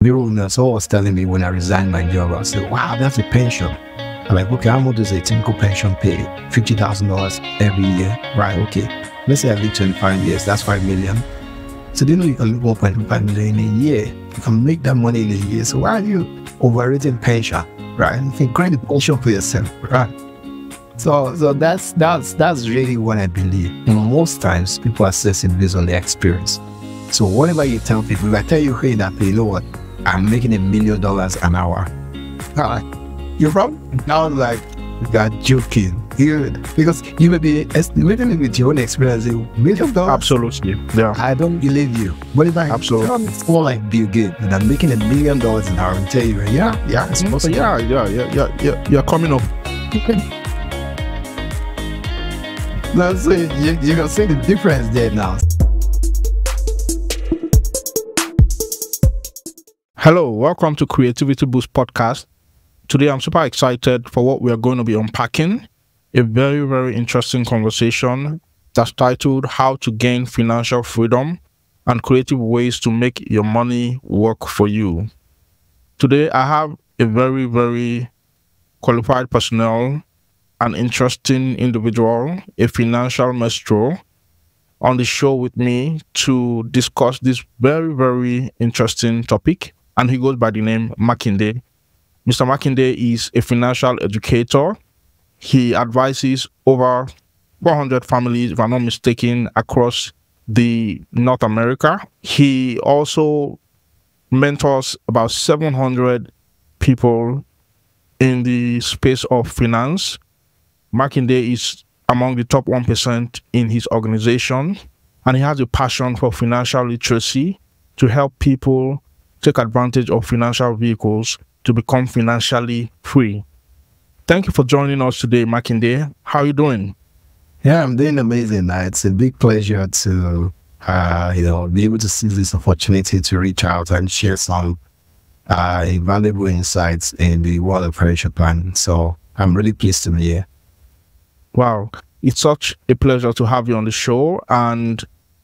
Someone was telling me when I resigned my job, I said, wow, that's a pension. I'm like, okay, how much does a typical pension pay? $50,000 every year, right? Okay. Let's say I live 25 years, that's 5 million. So you know you can live 1.5 million in a year. You can make that money in a year. So why are you overrating pension, right? You can create a pension for yourself, right? So that's really what I believe. Most times people assess it based on their experience. So whatever you tell people, if I tell you, hey, that you know what, I'm making $1 million an hour. You're probably now like, you're joking. Because you may be estimating with your own experience, $1 million. Absolutely. Yeah. I don't believe you. But if I Absolutely. it's more like Bill Gates and I'm making $1 million an hour and tell you, yeah, it's possible. Yeah. You're coming up. Now, so you can see the difference there now. Hello, welcome to Creativity Boost Podcast. Today, I'm super excited for what we are going to be unpacking. A very, very interesting conversation that's titled How to Gain Financial Freedom and Creative Ways to Make Your Money Work for You. Today, I have a very, very qualified personnel, an interesting individual, a financial maestro, on the show with me to discuss this very, very interesting topic. And he goes by the name Makinde. Mr. Makinde is a financial educator. He advises over 400 families, if I'm not mistaken, across the North America. He also mentors about 700 people in the space of finance. Makinde is among the top 1% in his organization, and he has a passion for financial literacy to help people take advantage of financial vehicles to become financially free. Thank you for joining us today, Makinde. How are you doing? Yeah, I'm doing amazing. It's a big pleasure to, be able to seize this opportunity to reach out and share some valuable insights in the world of financial planning. So I'm really pleased to be here. Wow, it's such a pleasure to have you on the show. And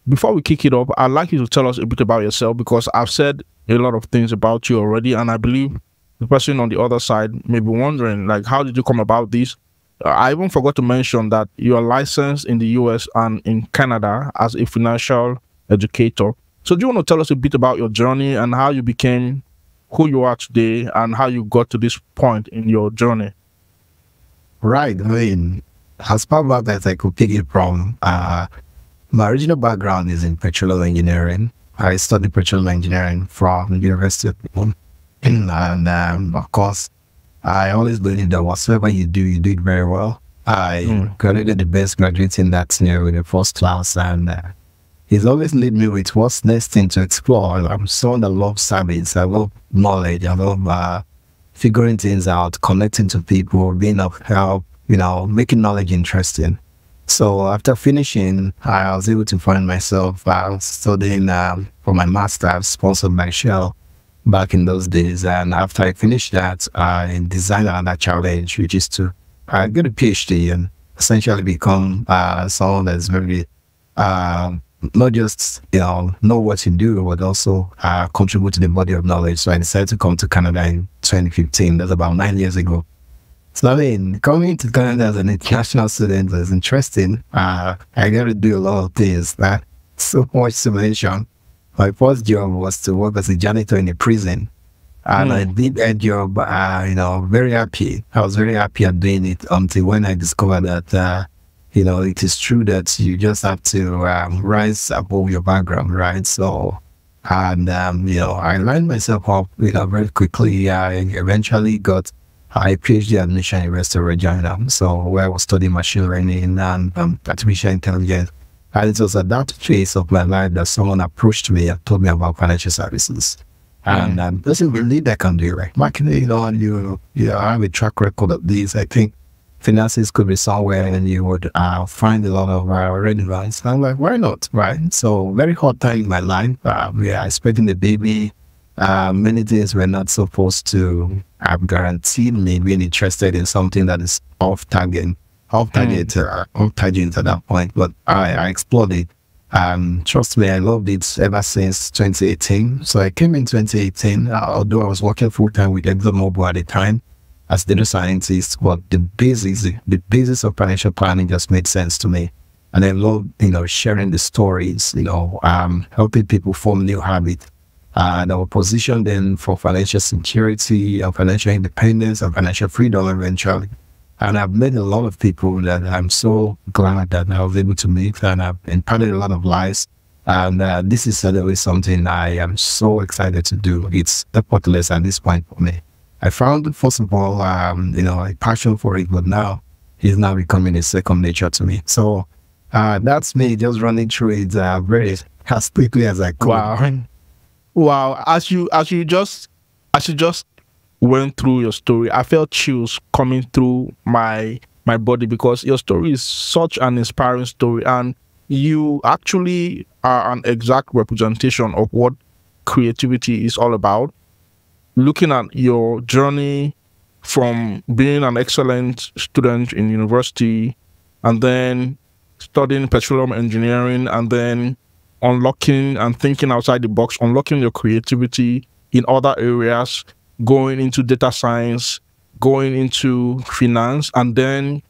before we kick it up, I'd like you to tell us a bit about yourself, because I've said a lot of things about you already, and I believe the person on the other side may be wondering, like, how did you come about this? I even forgot to mention that you are licensed in the US and in Canada as a financial educator. So do you want to tell us a bit about your journey and how you became who you are today and how you got to this point in your journey? Right. I mean, as part of that, I could pick it from my original background is in petroleum engineering. I studied petroleum engineering from the University of Petroleum. And of course, I always believe that whatsoever you do it very well. I graduated the best graduate in that scenario in the first class, and he's always lead me with what's next thing to explore. I'm someone that loves service, I love knowledge, I love figuring things out, connecting to people, being of help, making knowledge interesting. So after finishing, I was able to find myself studying for my master's sponsored by Shell back in those days. And after I finished that, I designed another challenge, which is to get a PhD and essentially become someone that's very, not just, know what you do, but also contribute to the body of knowledge. So I decided to come to Canada in 2015. That's about 9 years ago. So I mean, coming to Canada as an international student is interesting. I got to do a lot of things. That's so much to mention. My first job was to work as a janitor in a prison. And I did that job, very happy. I was very happy at doing it until when I discovered that, it is true that you just have to rise above your background, right? So, and, I lined myself up, very quickly. I eventually got a PhD admission at University of Regina, so where I was studying machine learning and artificial intelligence. And it was at that phase of my life that someone approached me and told me about financial services. And this is really that can do, right? Makinde, you have a track record of this. I think finances could be somewhere and you would find a lot of relevance. And I'm like, why not, right? So very hot time in my life. We are expecting the baby. Many things were not supposed to have guaranteed me being interested in something that is off target at that point. But I explored it. Trust me, I loved it ever since 2018. So I came in 2018, although I was working full time with ExxonMobil at the time as data scientist, but the basis of financial planning just made sense to me. And I love, sharing the stories, helping people form new habits. And I was positioned then for financial security and financial independence and financial freedom eventually. And I've met a lot of people that I'm so glad that I was able to meet, and I've imparted a lot of lives. And this is certainly something I am so excited to do. It's effortless at this point for me. I found, first of all, a passion for it, but now it's now becoming a second nature to me. So that's me just running through it very as quickly as I could. Wow. As you just went through your story, I felt chills coming through my body, because your story is such an inspiring story, and you actually are an exact representation of what creativity is all about. Looking at your journey from being an excellent student in university, and then studying petroleum engineering, and then unlocking and thinking outside the box, unlocking your creativity in other areas, going into data science, going into finance, and then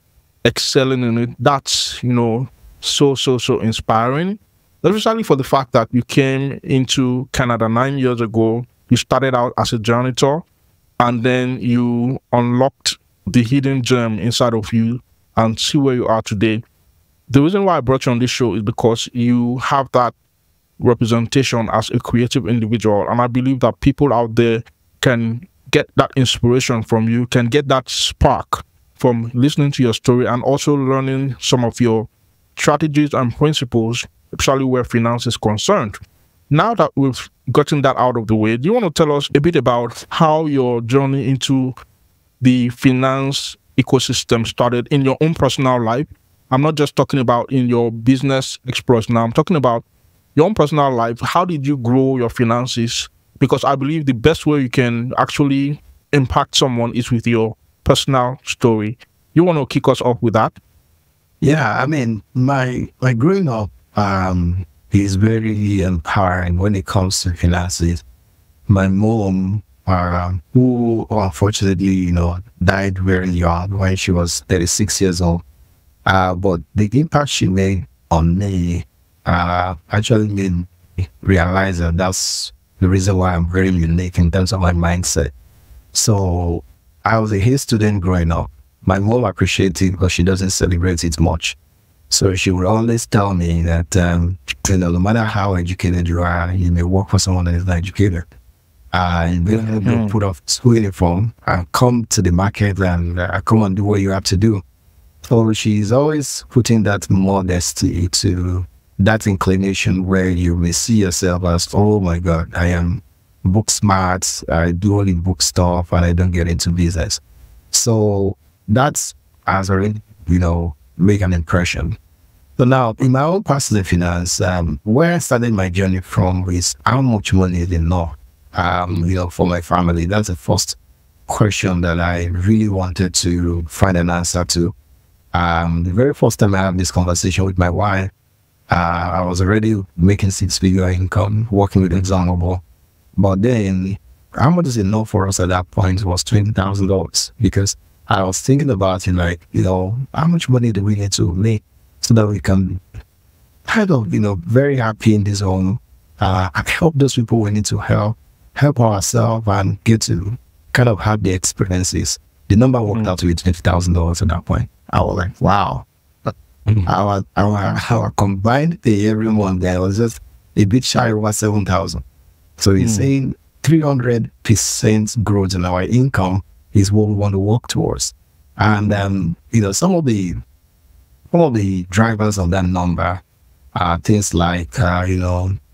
excelling in it. That's, so inspiring. Especially for the fact that you came into Canada 9 years ago. You started out as a janitor, and then you unlocked the hidden gem inside of you and see where you are today. The reason why I brought you on this show is because you have that representation as a creative individual, and I believe that people out there can get that inspiration from you, can get that spark from listening to your story, and also learning some of your strategies and principles, especially where finance is concerned. Now that we've gotten that out of the way, do you want to tell us a bit about how your journey into the finance ecosystem started in your own personal life? I'm not just talking about in your business exploration now. I'm talking about your own personal life. How did you grow your finances? Because I believe the best way you can actually impact someone is with your personal story. You want to kick us off with that? Yeah, I mean, my growing up is very empowering when it comes to finances. My mom, who unfortunately, died very young when she was 36 years old. But the impact she made on me actually made me realize that that's the reason why I'm very unique in terms of my mindset. So I was a hate student growing up. My mom appreciates it, but she doesn't celebrate it much. So she would always tell me that, no matter how educated you are, you may work for someone that is not educated. And you put off school uniform and come to the market and come and do what you have to do. So she's always putting that modesty to that inclination where you may see yourself as, oh my God, I am book smart, I do only book stuff, and I don't get into business. So that's has already, make an impression. So now, in my own personal finance, where I started my journey from is how much money is enough, for my family. That's the first question that I really wanted to find an answer to. The very first time I had this conversation with my wife, I was already making six-figure income, working with ExxonMobil. But then, how much is enough for us at that point was $20,000, because I was thinking about it like, how much money do we need to make so that we can kind of, very happy in this zone, help those people we need to help ourselves, and get to kind of have the experiences. The number worked out to be $20,000 at that point. I was like, wow. Our combined pay every month there was just a bit shy over 7,000. So he's saying 300% growth in our income is what we want to work towards. And some of the drivers of that number are things like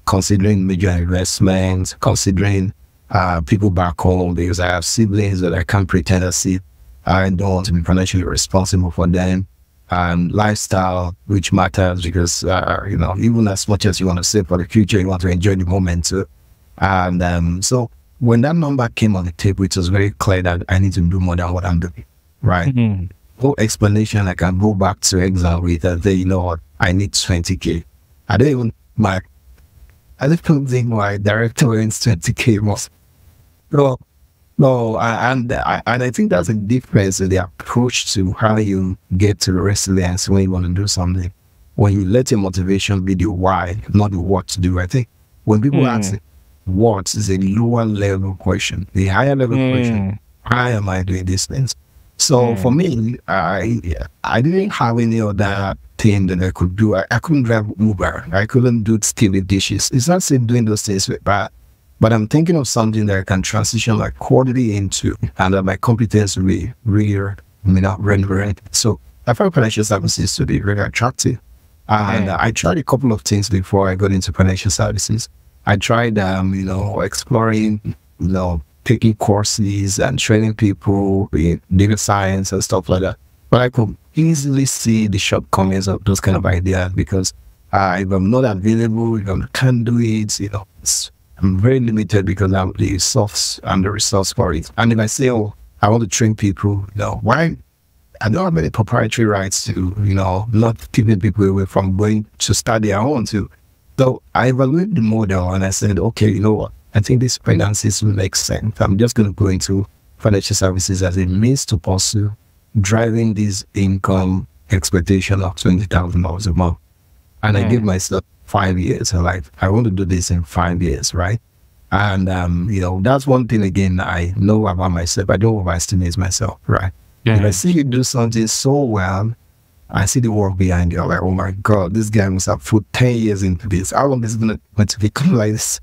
considering major investments, considering people back home, because I have siblings that I can't pretend to see. I don't want to be financially responsible for them. Lifestyle, which matters, because even as much as you want to save for the future, you want to enjoy the moment too. And so when that number came on the table, it was very clear that I need to do more than what I'm doing, right? No explanation. I can go back to Exxon with and say, I need 20K. I don't even my, I don't think my director earns 20K more. No, no, and I think that's a difference in the approach to how you get to the resilience when you want to do something. When you let your motivation be the why, not the what to do. I think when people ask what is a lower level question, the higher level question, why am I doing these things? So for me, I didn't have any other thing that I could do. I couldn't drive Uber. I couldn't do stealing dishes. It's not saying doing those things with bad, but I'm thinking of something that I can transition like quality into, and that my competence will be real, relevant. So I found financial services to be very attractive. And I tried a couple of things before I got into financial services. I tried, exploring, taking courses and training people in data science and stuff like that. But I could easily see the shortcomings of those kind of ideas because if I'm not available, if I can't do it, I'm very limited because I'm the source and the resource for it. And if I say, oh, I want to train people, why? I don't have any proprietary rights to, not keeping people away from going to start their own too. So I evaluated the model and I said, okay, you know what? I think this finances will make sense. I'm just going to go into financial services as a means to pursue driving this income expectation of $20,000 a month. And I give myself 5 years. I'm like, I want to do this in 5 years, right? And, that's one thing, again, I know about myself. I don't overestimate myself, right? If I see you do something so well, I see the work behind you. I'm like, oh my God, this guy must have put 10 years into this. How long is it going to become like this?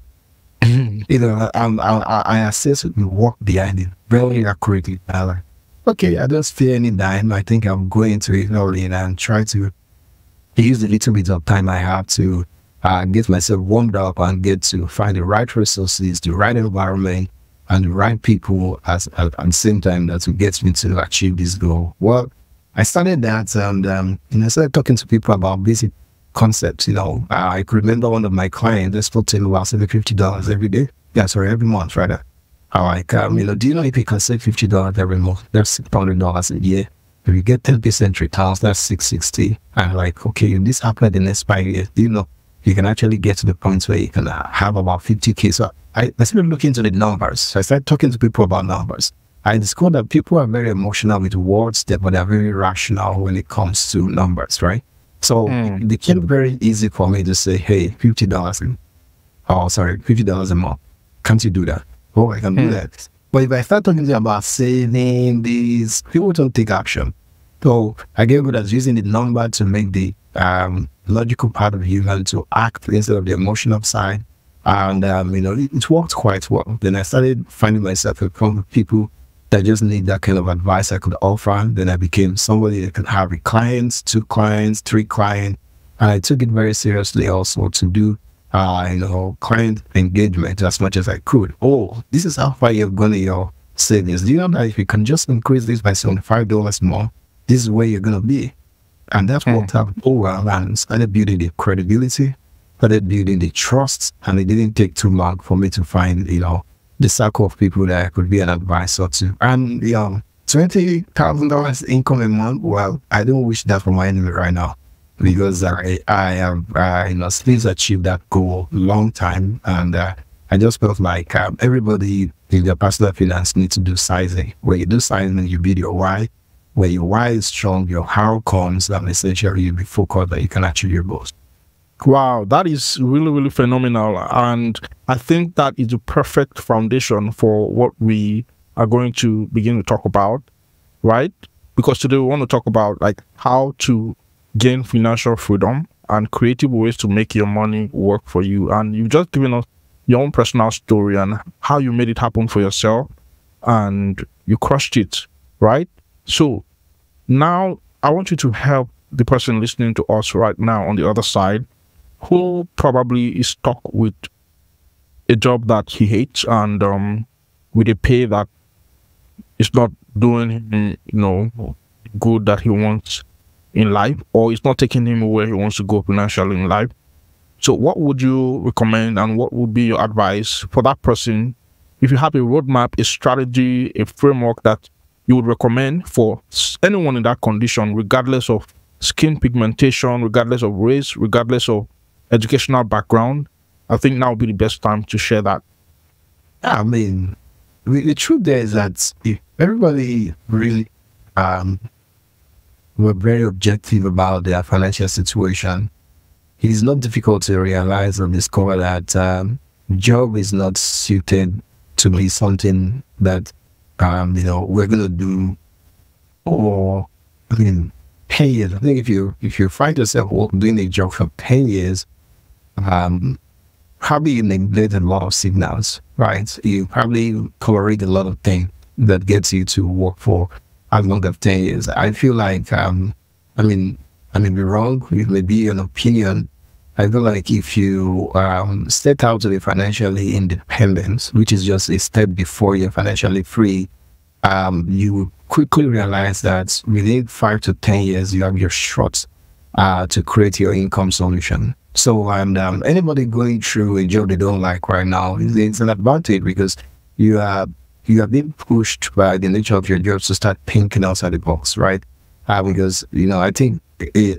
I assess the work behind it very accurately. I'm like, okay, I don't spare any dime. I think I'm going to it early and try to use the little bit of time I have to get myself warmed up and get to find the right resources, the right environment, and the right people at the same time that will get me to achieve this goal. Well, I started that and I started talking to people about basic concepts. I could remember one of my clients, they spoke to me about saving $50 every day. Yeah, sorry, every month, rather. I'm like, do you know if you can save $50 every month, that's $600 a year. If you get 10% returns, that's $660. I'm like, okay, if this happened in the next 5 years, you can actually get to the point where you can have about 50K. So I started looking into the numbers. So I started talking to people about numbers. I discovered that people are very emotional with words, but they're very rational when it comes to numbers, right? So it became very easy for me to say, hey, $50 a month. Can't you do that? Oh, I can do that. But if I start talking to them about saving these, people don't take action. So I get good at using the number to make the logical part of human to act instead of the emotional side. And, it worked quite well. Then I started finding myself from people that just need that kind of advice I could offer. Then I became somebody that could have clients, 2 clients, 3 clients. And I took it very seriously also to do, client engagement as much as I could. Oh, this is how far you're going to your savings. Do you know that if you can just increase this by $75 more, this is where you're going to be? And that's worked out well and started building the credibility, started building the trust, and it didn't take too long for me to find, the circle of people that I could be an advisor to. And, $20,000 income a month, well, I don't wish that for my enemy right now because I have, since achieved that goal a long time. And I just felt like everybody in their personal finance needs to do sizing. When you do sizing, you build your why. Where your why is strong, your how comes, and essentially you'll be focused that you can achieve your goals. Wow, that is really, really phenomenal. And I think that is the perfect foundation for what we are going to begin to talk about, right? Because today we want to talk about like how to gain financial freedom and creative ways to make your money work for you. And you've just given us your own personal story and how you made it happen for yourself and you crushed it, right? So now I want you to help the person listening to us right now on the other side who probably is stuck with a job that he hates and with a pay that is not doing him, good that he wants in life, or it's not taking him where he wants to go financially in life. So what would you recommend and what would be your advice for that person? If you have a roadmap, a strategy, a framework that you would recommend for anyone in that condition, regardless of skin pigmentation, regardless of race, regardless of educational background, I think now would be the best time to share that. I mean, the truth there is that if everybody really were very objective about their financial situation, it is not difficult to realize or discover that job is not suited to be something that we're gonna do. Or I mean, 10 years. I think if you find yourself doing a job for 10 years, probably you neglect a lot of signals, right? You probably tolerate a lot of things that gets you to work for as long as 10 years. I feel like, I mean, be wrong, it may be an opinion. I feel like if you step out to be financially independent, which is just a step before you're financially free, you will quickly realize that within 5 to 10 years, you have your shot to create your income solution. So, anybody going through a job they don't like right now, it's an advantage because you have been pushed by the nature of your job to start thinking outside the box, right? Because I think a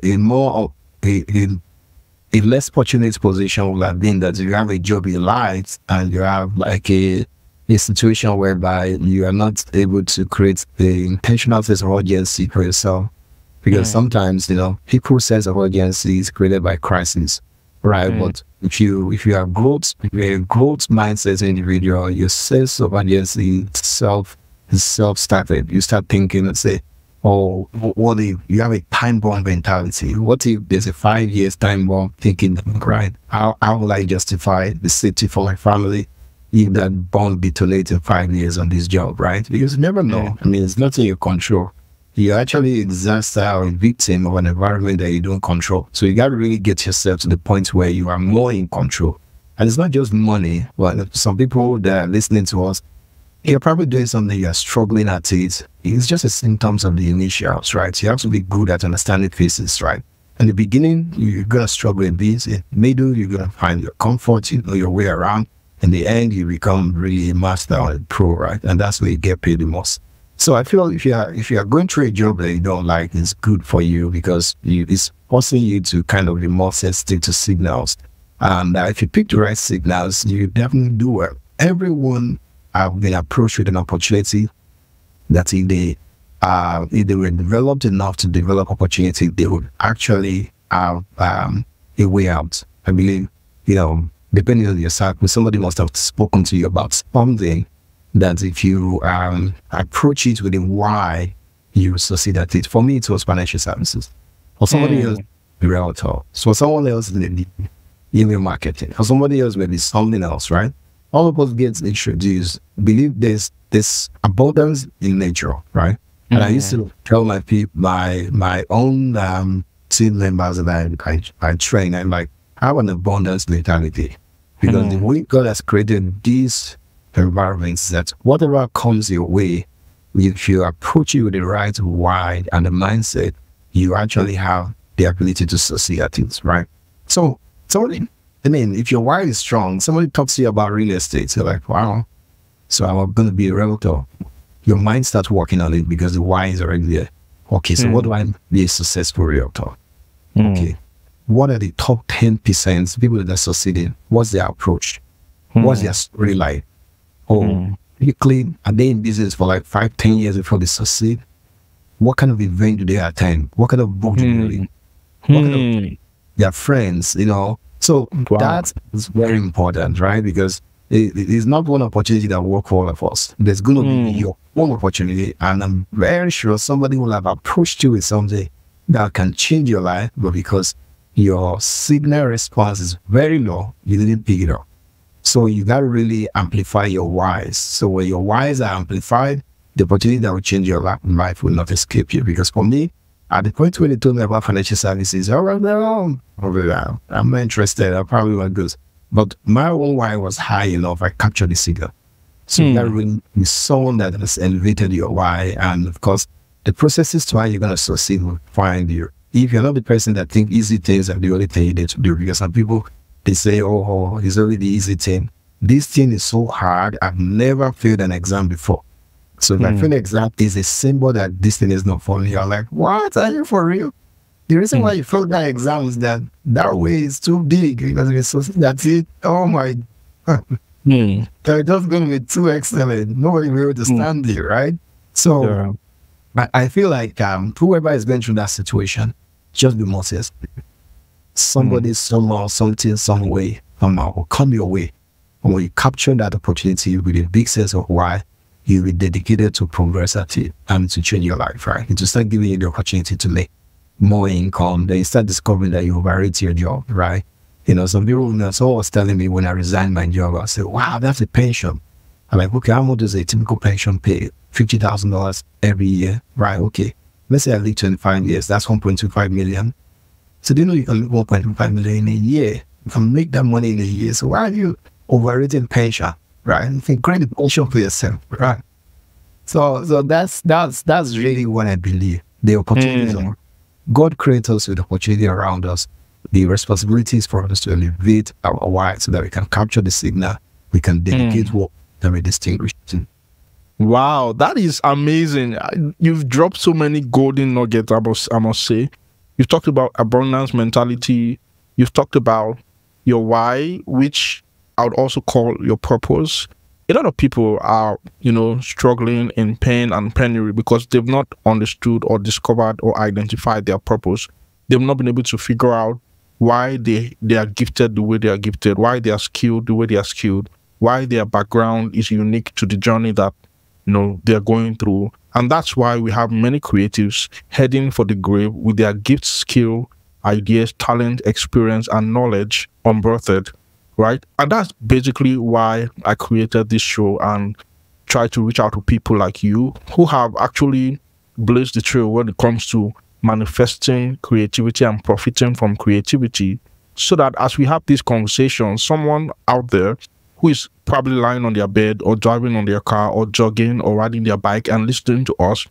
less fortunate position would have been that you have a job you like and you have like a situation whereby you are not able to create the intentional sense of urgency for yourself. Because sometimes, people's sense of urgency is created by crisis, right? But if you are growth, if you're a growth mindset individual, your sense of urgency is self-started. You start thinking and say, oh, what if you have a time bomb mentality? What if there's a 5 years time bomb thinking, right? How will I justify the safety for my family if that bomb detonates in 5 years on this job, right? Because you never know. I mean, it's nothing you control. You're actually a disaster or a victim of an environment that you don't control. So you got to really get yourself to the point where you are more in control. And it's not just money. Well, some people that are listening to us, you're probably doing something, you're struggling at it. It's just a symptoms of the initials, right? You have to be good at understanding phases, right? In the beginning, you're going to struggle a bit. In the middle, you're going to find your comfort, your way around. In the end, you become really a master or a pro, right? And that's where you get paid the most. So I feel if you are going through a job that you don't like, it's good for you because it's forcing you to kind of be more sensitive to signals. And if you pick the right signals, you definitely do well. Everyone have been approached with an opportunity that if they were developed enough to develop opportunity, they would actually have a way out. I believe, depending on your circle, somebody must have spoken to you about something that if you approach it with a why, you succeed at it. For me, it was financial services. For somebody else, the realtor. So for someone else, the email marketing. For somebody else, maybe something else, right? All of us get introduced. Believe there's this abundance in nature, right? And I used to tell my people, my own team members that I train, I'm like, have an abundance mentality. Because the way God has created these environments, that whatever comes your way, if you approach it with the right why and the mindset, you actually have the ability to succeed at it, right? So if your why is strong, somebody talks to you about real estate, you're like, wow, so I'm going to be a realtor. Your mind starts working on it because the why is already there. Okay, so what do I be a successful realtor? Okay, what are the top 10% people that are succeeding? What's their approach? What's their story like? Quickly, are they in business for like 5-10 years before they succeed? What kind of event do they attend? What kind of book do they read? What kind of their friends, So that is very important, right? Because it is not one opportunity that will work for all of us. There's going to be your own opportunity. And I'm very sure somebody will have approached you with something that can change your life, but because your signal response is very low, you didn't pick it up. So you got to really amplify your whys. So when your whys are amplified, the opportunity that will change your life will not escape you. Because for me, at the point when they told me about financial services, I'm not interested. I probably won't go. But my own why was high enough. I captured the signal. So you got to really be someone that has elevated your why. And of course, the processes to how you're going to succeed will find you. If you're not the person that think easy things are the only thing you need to do, because some people, they say, oh, it's only the easy thing. This thing is so hard. I've never failed an exam before. So if I fail an exam, is a symbol that this thing is not for me. You're like, what? Are you for real? The reason why you failed that exam is that way is too big because that's it. Oh my, they're just going to be too excellent. Nobody will be able to stand it, right? So I feel like whoever is going through that situation, just be Moses. Somebody, somehow, something, some way, somehow will come your way. And when you capture that opportunity with a big sense of why, you'll be dedicated to progress at it and to change your life, right? And to start giving you the opportunity to make more income. Then you start discovering that you overrate your job, right? You know, some people, someone was telling me when I resigned my job, I said, wow, that's a pension. I'm like, okay, how much does a typical pension pay? $50,000 every year, right? Okay. Let's say I live 25 years, that's 1.25 million. So do you know you can make 1.25 million in a year? You can make that money in a year. So why are you overrating pension, right? You can create a pension for yourself, right? So that's really what I believe. The opportunities are. God created us with opportunity around us. The responsibility is for us to elevate our why so that we can capture the signal, we can dedicate what that we distinguish. Wow, that is amazing. You've dropped so many golden nuggets, I must say. You've talked about abundance mentality. You've talked about your why, which I would also call your purpose. A lot of people are, struggling in pain and penury because they've not understood or discovered or identified their purpose. They've not been able to figure out why they are gifted the way they are gifted, why they are skilled the way they are skilled, why their background is unique to the journey that, they're going through. And that's why we have many creatives heading for the grave with their gifts, skill, ideas, talent, experience, and knowledge unbirthed. Right. And that's basically why I created this show and try to reach out to people like you who have actually blazed the trail when it comes to manifesting creativity and profiting from creativity, so that as we have these conversations, someone out there who is probably lying on their bed or driving on their car or jogging or riding their bike and listening to us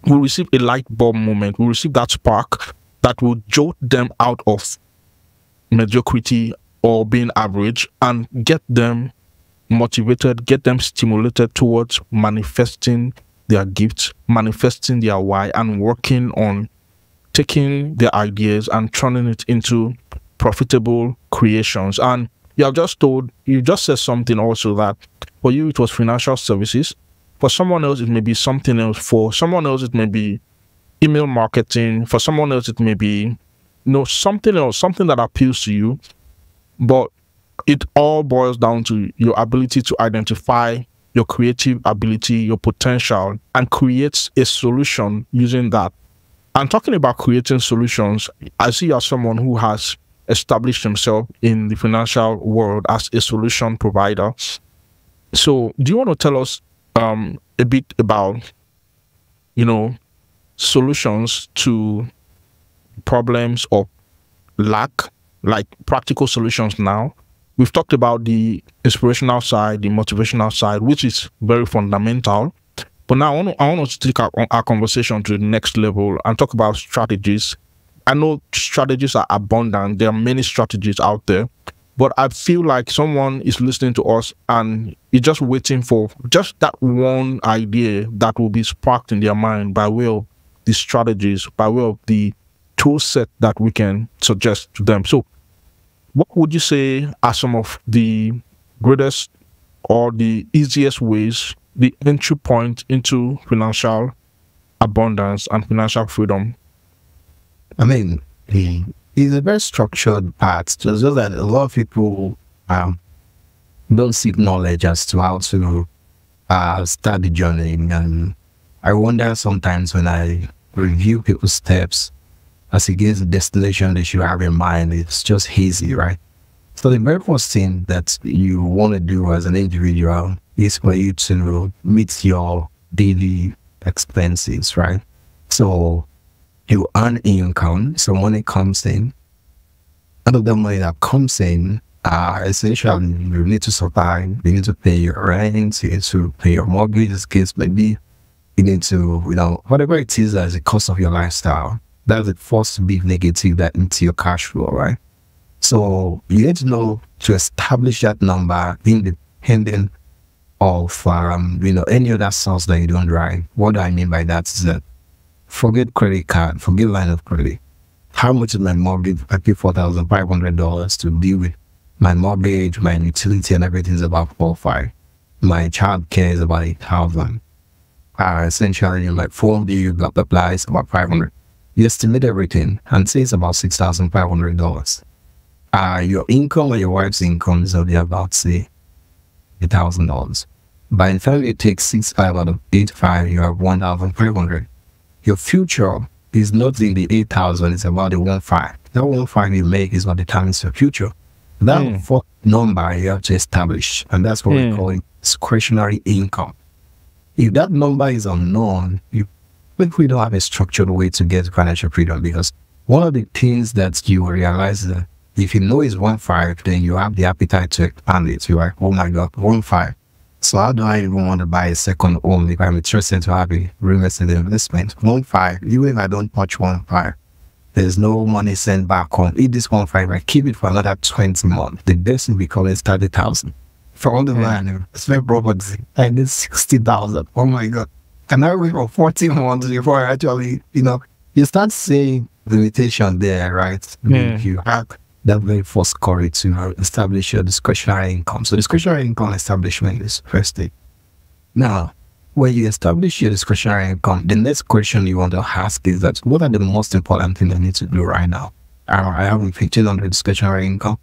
will receive a light bulb moment, will receive that spark that will jolt them out of mediocrity or being average and get them motivated, get them stimulated towards manifesting their gifts, manifesting their why, and working on taking their ideas and turning it into profitable creations. And you just said something also that for you it was financial services. For someone else it may be something else. For someone else it may be email marketing. For someone else it may be something else, something that appeals to you. But it all boils down to your ability to identify your creative ability, your potential, and create a solution using that. And talking about creating solutions, I see you as someone who has established himself in the financial world as a solution provider. So do you want to tell us a bit about, solutions to problems of lack, like practical solutions now? We've talked about the inspirational side, the motivational side, which is very fundamental. But now I want us to take our conversation to the next level and talk about strategies. I know strategies are abundant. There are many strategies out there. But I feel like someone is listening to us and is just waiting for just that one idea that will be sparked in their mind by way of the strategies, by way of the tool set that we can suggest to them. So what would you say are some of the greatest or the easiest ways, the entry point into financial abundance and financial freedom? I mean, it's a very structured path. Just that a lot of people don't seek knowledge as to how to start the journey. And I wonder sometimes when I review people's steps as against the destination they should have in mind, it's just hazy, right? So the very first thing that you want to do as an individual is for you to meet your daily expenses, right? So you earn income, so money comes in. Out of the money that comes in, essentially you need to survive. You need to pay your rent, you need to pay your mortgage, this case maybe. You need to, whatever it is as a cost of your lifestyle. That's the first big negative that into your cash flow, right? So you need to know to establish that number independent of any other source that you don't drive. What do I mean by that is that forget credit card, forget line of credit. how much is my mortgage? I pay $4,500 to deal with my mortgage, my utility, and everything is about 4,500. My child care is about 8,000. Essentially, like phone bill, blah blah blah, it's about 500. You estimate everything and say it's about $6,500. Your income or your wife's income is only about say $8,000. By the time you take 6,500 out of 8,500, you have 1,500. Your future is not in the 8,000, it's about the 1,500. That 1,500 you make is what determines your future. That fourth number you have to establish, and that's what we call it discretionary income. If that number is unknown, we don't have a structured way to get financial freedom, because one of the things that you will realize is that if you know it's 1,500, then you have the appetite to expand it. You're like, oh my God, 1,500. So how do I even want to buy a second home if I'm interested to have a real estate investment? 1,500, even if I don't touch 1,500, there's no money sent back home. Eat this 1,500, I keep it for another 20 months. The best we call is 30,000. For all the land, spend property, I need 60,000. Oh my God. Can I wait for 14 months before I actually, you start seeing limitation there, right? If you have that very first courage to establish your discretionary income. So discretionary income establishment is first thing. Now, when you establish your discretionary income, the next question you want to ask is that what are the most important things I need to do right now? I haven't featured on the discretionary income.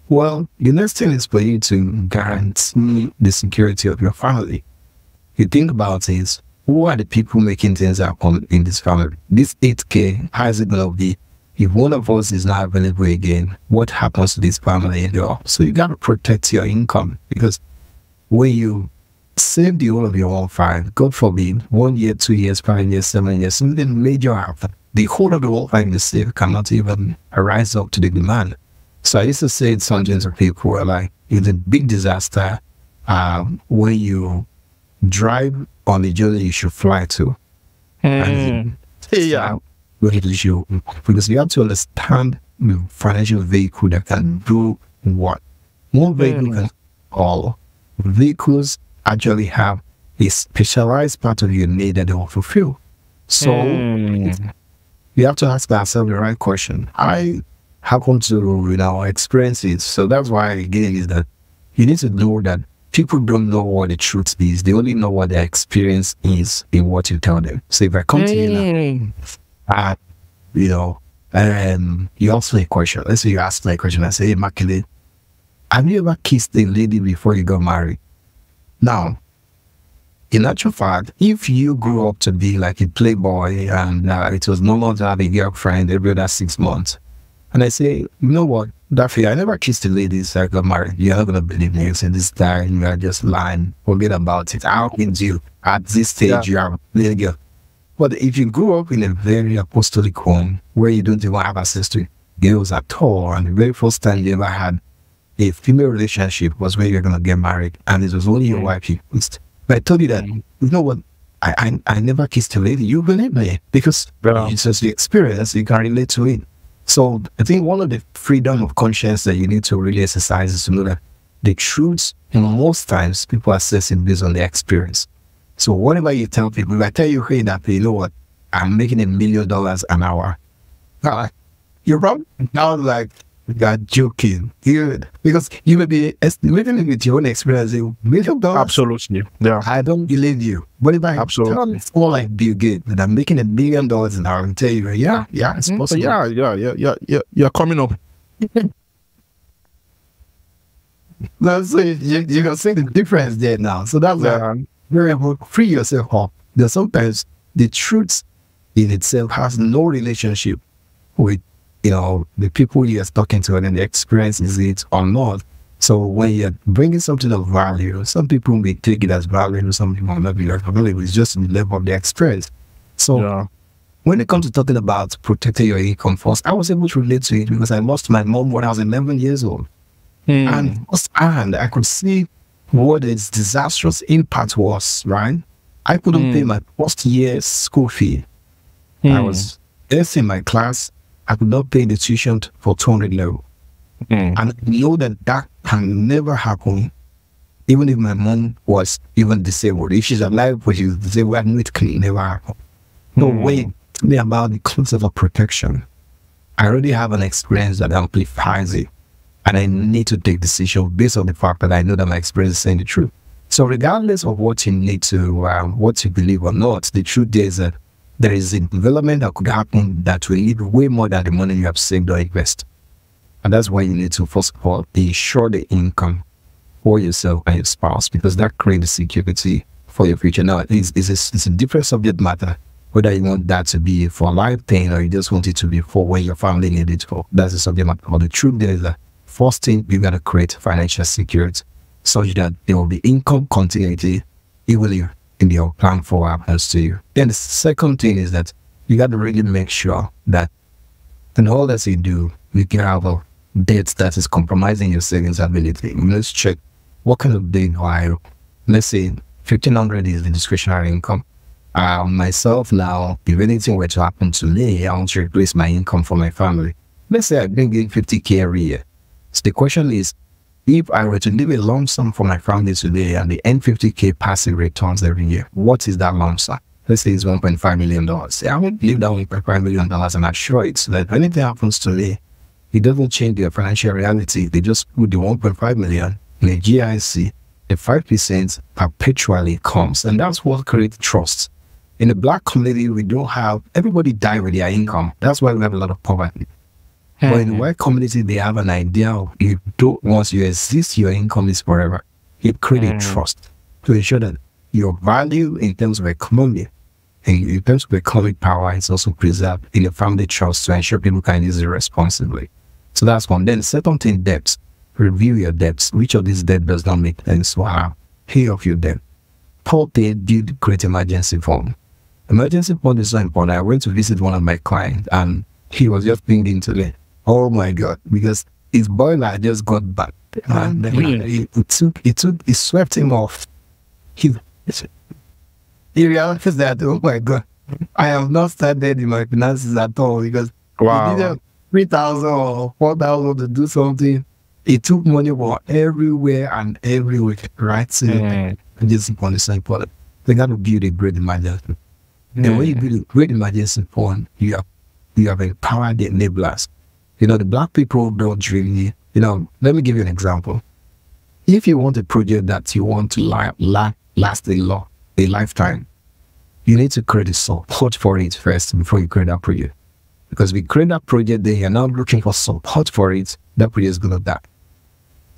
Well, the next thing is for you to guarantee the security of your family. You think about is, who are the people making things happen in this family? This 8K, how is it going to be? If one of us is not available again, what happens to this family? So you got to protect your income, because when you save the whole of your 1,500, God forbid, 1 year, 2 years, 5 years, 7 years, something major happens, the whole of the 1,500 you save cannot even rise up to the demand. So I used to say something to people were like, it's a big disaster when you drive on the journey you should fly to. Because you have to understand the financial vehicle that can do what. One vehicle can all. Vehicles actually have a specialized part of your need that they will fulfill. So you have to ask yourself the right question. I happen to experience it. So that's why again is that you need to know that people don't know what the truth is. They only know what their experience is in what you tell them. So if I come to you now, and you ask me a question. Let's say you ask me a question. I say, hey, Makinde, have you ever kissed a lady before you got married? Now, in actual fact, if you grew up to be like a playboy and it was normal to have a girlfriend every other 6 months, and I say, you know what, Daffy, I never kissed a lady since I got married. You're not going to believe me. You say this guy, you are just lying. Forget about it. How can you, at this stage, you are a little girl? But if you grew up in a very apostolic home where you don't even have access to girls at all, and the very first time you ever had a female relationship was when you're going to get married, and it was only your wife you kissed. But I told you that, you know what, I never kissed a lady. You believe me, because it's just the experience, you can relate to it. So I think one of the freedom of conscience that you need to really exercise is to know that the truth, most times people assess it based on their experience. So whatever you tell people, if I tell you, hey, that you know what, I'm making $1 million an hour, you're probably now like, you're joking. Because you may be estimating with your own experience, $1 million. Absolutely. Yeah. I don't believe you. But if I tell you all like Bill Gates that I'm making $1 million an hour, and tell you, yeah, it's possible. Yeah. You're coming up. That's it. You can see the difference there now. So that's very important. Free yourself up. There's sometimes the truth in itself has no relationship with the people you're talking to and the experience is it or not. So when you're bringing something of value, some people may take it as value, some people might not be like value. It's just the level of the experience. So when it comes to talking about protecting your income first, I was able to relate to it because I lost my mom when I was 11 years old. And I could see what its disastrous impact was, right? I couldn't pay my first year's school fee. I was first in my class. I could not pay the tuition for 200 level. And I know that can never happen, even if my mom was even disabled. If she's alive, but she's disabled, I know it can never happen. No way. Tell me about the concept of protection. I already have an experience that amplifies it. And I need to take decision based on the fact that I know that my experience is saying the truth. So regardless of what you need to, what you believe or not, the truth is that there is a development that could happen that will need way more than the money you have saved or invest. And that's why you need to, first of all, ensure the income for yourself and your spouse, because that creates security for your future. Now, it's a different subject matter, whether you want that to be for a life thing or you just want it to be for when your family needs it for. That's the subject matter. But the truth is that first thing, you got to create financial security such that there will be income continuity even in your plan for happens to you. Then the second thing is that you got to really make sure that in all that you do, you can have a debt that is compromising your savings ability. Let's check what kind of debt are, let's say 1,500 is the discretionary income. Myself now, if anything were to happen to me, I want to replace my income for my family. Let's say I bring in 50K every year. So the question is, if I were to leave a lump sum for my family today and the earn 50K passive returns every year, what is that lump sum? Let's say it's $1.5 million. I won't leave that $1.5 million and assure it so that if anything happens to me, it doesn't change their financial reality. They just put the 1.5 million in a GIC, the 5% perpetually comes. And that's what creates trust. In the Black community, we don't have, everybody die with their income. That's why we have a lot of poverty. But in the white community, they have an idea of you don't, once you exist, your income is forever. It creates trust to ensure that your value in terms of economy, in terms of economic power, is also preserved in your family trust to ensure people can use it responsibly. So that's one. Then second thing, debts. Review your debts. Which of these debt does not make sense? Pay off your debt. Third thing, build great emergency fund. Emergency fund is so important. I went to visit one of my clients and he was just thinking today, oh my God, because his boiler just got back. And it swept him off. He realized that, oh my God, I have not started in my finances at all because he needed 3,000 or 4,000 to do something. It took money for everywhere and everywhere, right? So and just on the same product. They got to build a great emergency. And when you build a great emergency fund, you have empowered the enablers. You know, the Black people don't really, let me give you an example. If you want a project that you want to last a lifetime, you need to create a support for it first before you create that project. Because if you create that project, then you're not looking for support for it, that project is going to die.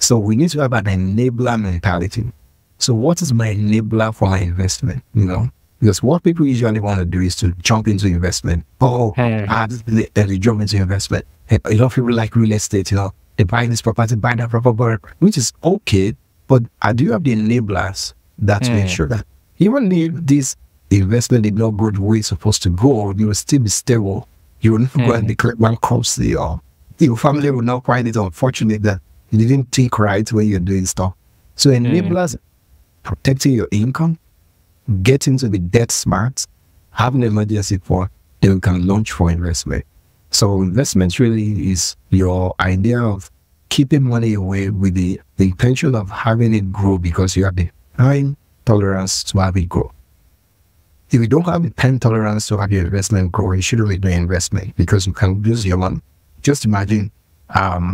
So we need to have an enabler mentality. So what is my enabler for my investment? Because what people usually want to do is to jump into investment. Then they jump into investment. A lot of people like real estate, they buy this property, buy that property, which is okay. But I do have the enablers that to ensure that even if this investment did not go the way it's supposed to go, you will still be stable. You will not go and declare bankruptcy, or your family will not find it unfortunate that you didn't think right when you're doing stuff. So enablers, protecting your income, get into the debt smart, have an emergency fund, then you can launch for investment. So investment really is your idea of keeping money away with the intention of having it grow because you have the time tolerance to have it grow. If you don't have the time tolerance to have your investment grow, you shouldn't really do investment because you can lose your money. Just imagine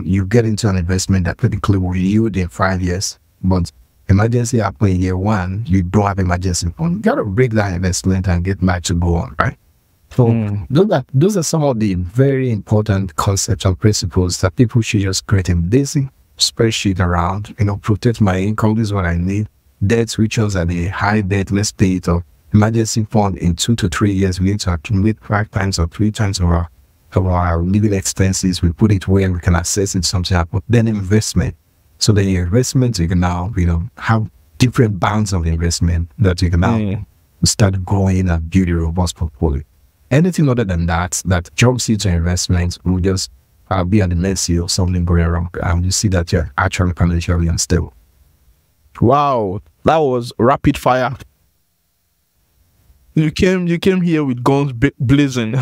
you get into an investment that typically will yield in 5 years, but emergency happen in year 1, you don't have emergency fund. You got to break that investment and get back to go on, right? So those are some of the very important concepts and principles that people should just create a basic spreadsheet around, protect my income, this is what I need. Debts, which are the high debt, let's pay it off. Emergency fund in 2 to 3 years, we need to accumulate 5 times or 3 times of our living expenses. We put it where we can access it, something happen. Then investment. So the investment, you can now, have different bands of investment that you can now start growing and build a robust portfolio. Anything other than that jumps into investment will just be at the mercy of something going wrong. You see that you're actually financially unstable. Wow, that was rapid fire. You came here with guns blazing,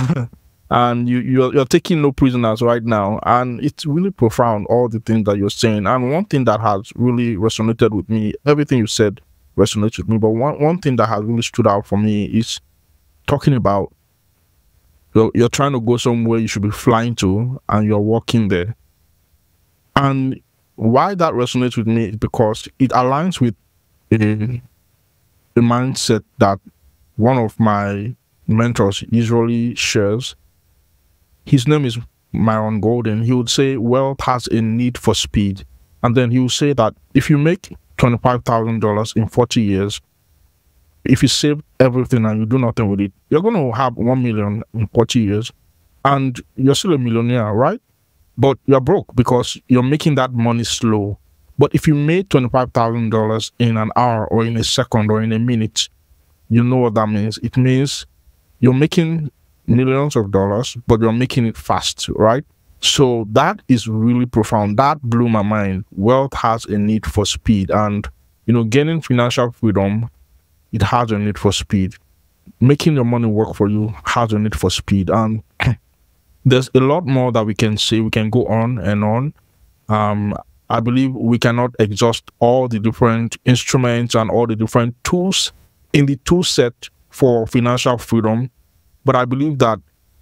and you're taking no prisoners right now, and it's really profound, all the things that you're saying. And one thing that has really resonated with me, everything you said resonates with me, but one thing that has really stood out for me is talking about So you're trying to go somewhere you should be flying to, and you're walking there. And why that resonates with me is because it aligns with a, a mindset that one of my mentors usually shares. His name is Myron Golden. He would say wealth has a need for speed. And then he would say that if you make $25,000 in 40 years, if you save everything and you do nothing with it, you're going to have 1 million in 40 years and you're still a millionaire, right? But you're broke because you're making that money slow. But if you made $25,000 in an hour or in a second or in a minute, you know what that means. It means you're making millions of dollars, but you're making it fast, right? So that is really profound. That blew my mind. Wealth has a need for speed. And, gaining financial freedom, it has a need for speed. Making your money work for you has a need for speed. And there's a lot more that we can say. We can go on and on. I believe we cannot exhaust all the different instruments and all the different tools in the tool set for financial freedom. But I believe that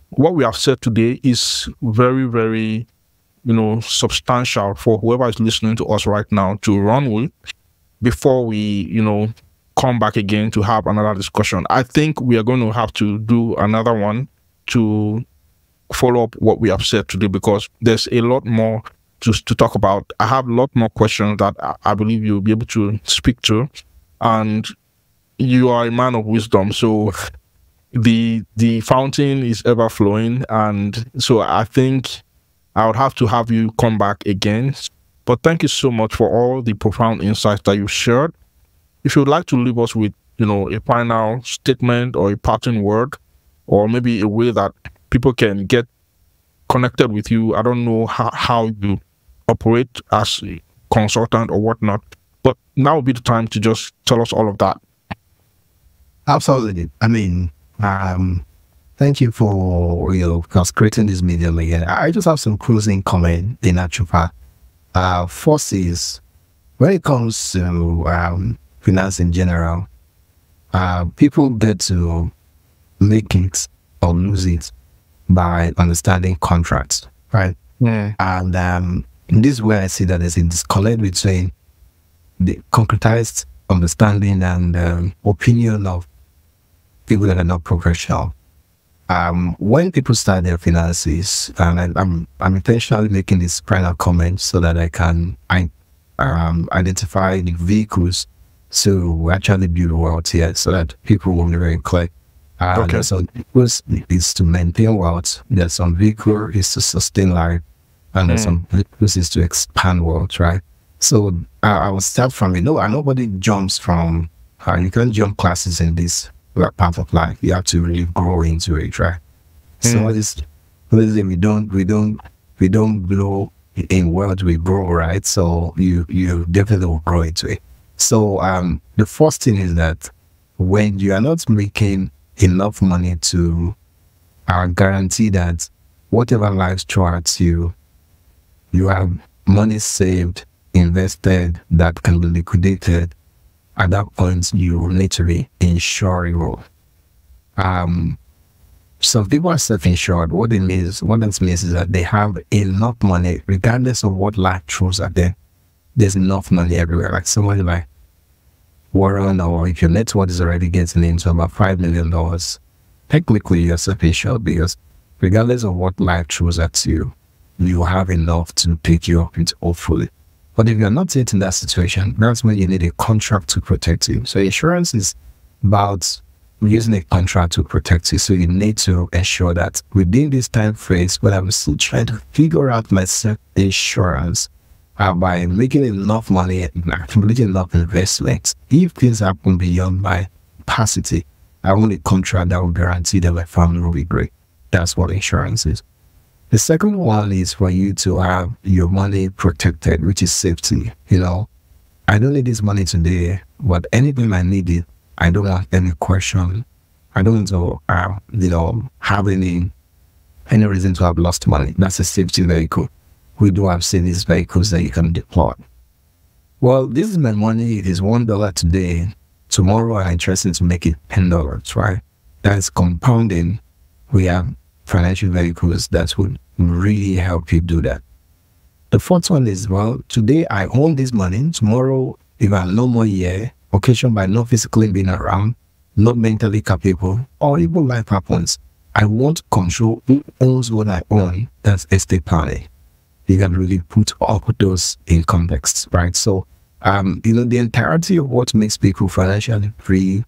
what we have said today is very, very, substantial for whoever is listening to us right now to run with before we, come back again to have another discussion. I think we are going to have to do another one to follow up what we have said today, because there's a lot more to talk about. I have a lot more questions that I believe you'll be able to speak to, and you are a man of wisdom, so the fountain is ever flowing, and so I think I would have to have you come back again. But thank you so much for all the profound insights that you've shared. If you would like to leave us with a final statement or a parting word, or maybe a way that people can get connected with you. I don't know how you operate as a consultant or whatnot, but now would be the time to just tell us all of that. Absolutely. I mean, thank you for creating this medium again. I just have some closing comment in actual fact. First is, when it comes to finance in general, people get to make it or lose it by understanding contracts, right? Yeah. And in this way, I see that there's a disconnect between the concretized understanding and opinion of people that are not professional. When people start their finances, and I'm intentionally making this final comment so that I can identify the vehicles to actually build wealth here, so that people will be very clear. Okay. So vehicles is to maintain wealth. There's some vehicle is to sustain life, and there's some vehicles is to expand wealth, right? So I will start from nobody jumps from. You can't jump classes in this part of life. You have to really grow into it, right? So we don't grow in wealth, we grow, right? So you definitely will grow into it. So the first thing is that when you are not making enough money to guarantee that whatever life throws you have money saved, invested, that can be liquidated, at that point you need to be insurable. Some people are self-insured. What that means is that they have enough money, regardless of what life throws at them. There's enough money everywhere. Like somebody like Warren, or if your net worth is already getting into about $5 million, technically you're self-insured, because regardless of what life throws at you, you have enough to pick you up into, hopefully. But if you're not yet in that situation, that's when you need a contract to protect you. So insurance is about using a contract to protect you. So you need to ensure that within this time phase, when I'm still trying to figure out my self-insurance, by making enough money and accumulating enough investments, if things happen beyond my capacity, I want a contract that will guarantee that my family will be great. That's what insurance is. The second one is for you to have your money protected, which is safety. I don't need this money today, but anything I need it, I don't have any question. I don't want to, have any reason to have lost money. That's a safety vehicle. We do have savings vehicles that you can deploy. Well, this is my money. It is $1 today. Tomorrow, I'm interested to make it $10, right? That's compounding. We have financial vehicles that would really help you do that. The fourth one is, well, today I own this money. Tomorrow, if I'm no more here, occasioned by not physically being around, not mentally capable, or even life happens, I want to control who owns what I own. That's estate planning. You can really put all of those in context, right? So, the entirety of what makes people financially free,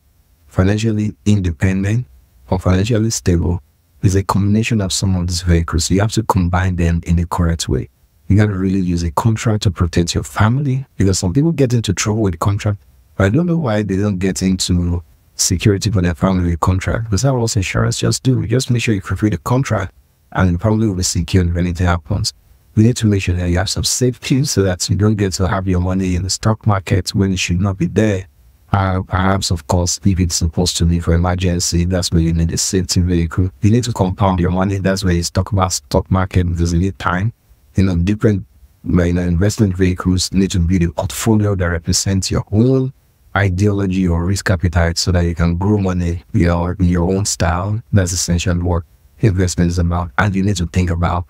financially independent, or financially stable is a combination of some of these vehicles. So you have to combine them in the correct way. You got to really use a contract to protect your family, because some people get into trouble with the contract. But I don't know why they don't get into security for their family with contract, because that was insurance just do. Just make sure you fulfill the contract and the family will be secured if anything happens. We need to make sure that you have some safety so that you don't get to have your money in the stock market when it should not be there. Perhaps, of course, if it's supposed to be for emergency, that's where you need a safety vehicle. You need to compound your money. That's where you talk about stock market, because you need time. Different investment vehicles need to build a portfolio that represents your own ideology or risk appetite so that you can grow money, in your own style. That's essentially what investment is about. And you need to think about,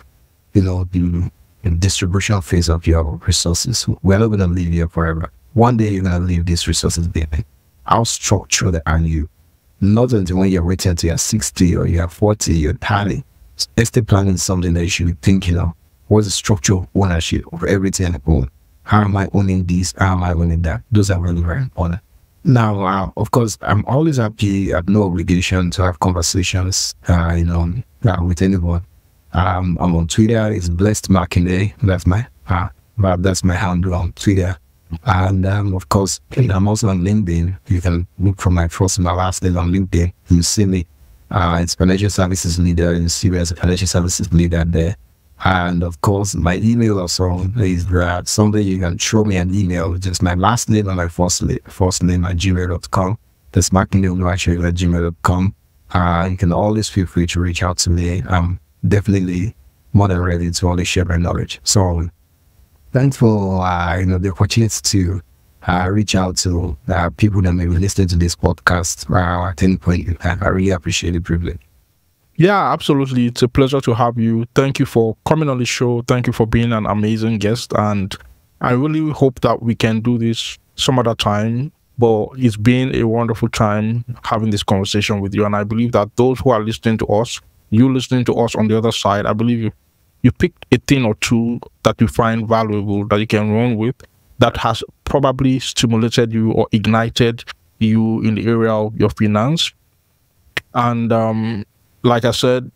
the distribution phase of your resources. We're not going to live here forever. One day you're going to leave these resources behind. How structured are you? Not until when you're waiting until you're 60 or you're 40, you're 30. Estate planning is something that you should be thinking of. What's the structure of ownership of everything I own? How am I owning this? How am I owning that? Those are really very important. Now, of course, I'm always happy. I have no obligation to have conversations, with anyone. I'm on Twitter. It's Blessed Makinde. That's my handle on Twitter. And of course, I'm also on LinkedIn. You can look for my first and my last name on LinkedIn. You see me. It's financial services leader. You see me as a financial services leader there. And of course, my email also is something you can throw me an email, just my last name and my first name at gmail.com. That's makinde@gmail.com. You can always feel free to reach out to me. I'm definitely more than ready to always share my knowledge. So thanks for the opportunity to reach out to people that may be listening to this podcast at any point. I really appreciate the privilege. Yeah, absolutely. It's a pleasure to have you. Thank you for coming on the show. Thank you for being an amazing guest. And I really hope that we can do this some other time. But it's been a wonderful time having this conversation with you. And I believe that those who are listening to us, you listening to us on the other side, I believe you picked a thing or two that you find valuable that you can run with, that has probably stimulated you or ignited you in the area of your finance. And like I said,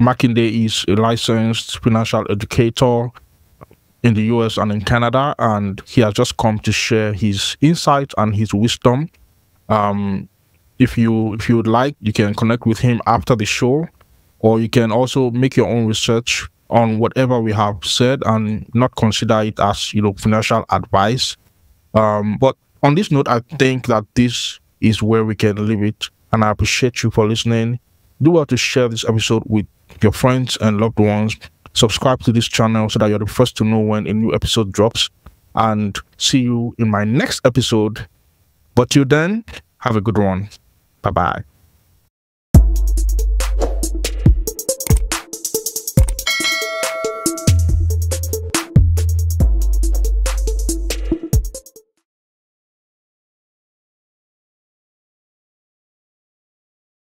Makinde is a licensed financial educator in the US and in Canada, and he has just come to share his insights and his wisdom. If you would like, you can connect with him after the show, or you can also make your own research on whatever we have said and not consider it as financial advice. But on this note, I think that this is where we can leave it, and I appreciate you for listening. Do well to share this episode with your friends and loved ones. Subscribe to this channel so that you're the first to know when a new episode drops. And see you in my next episode. But till then, have a good one. Bye-bye.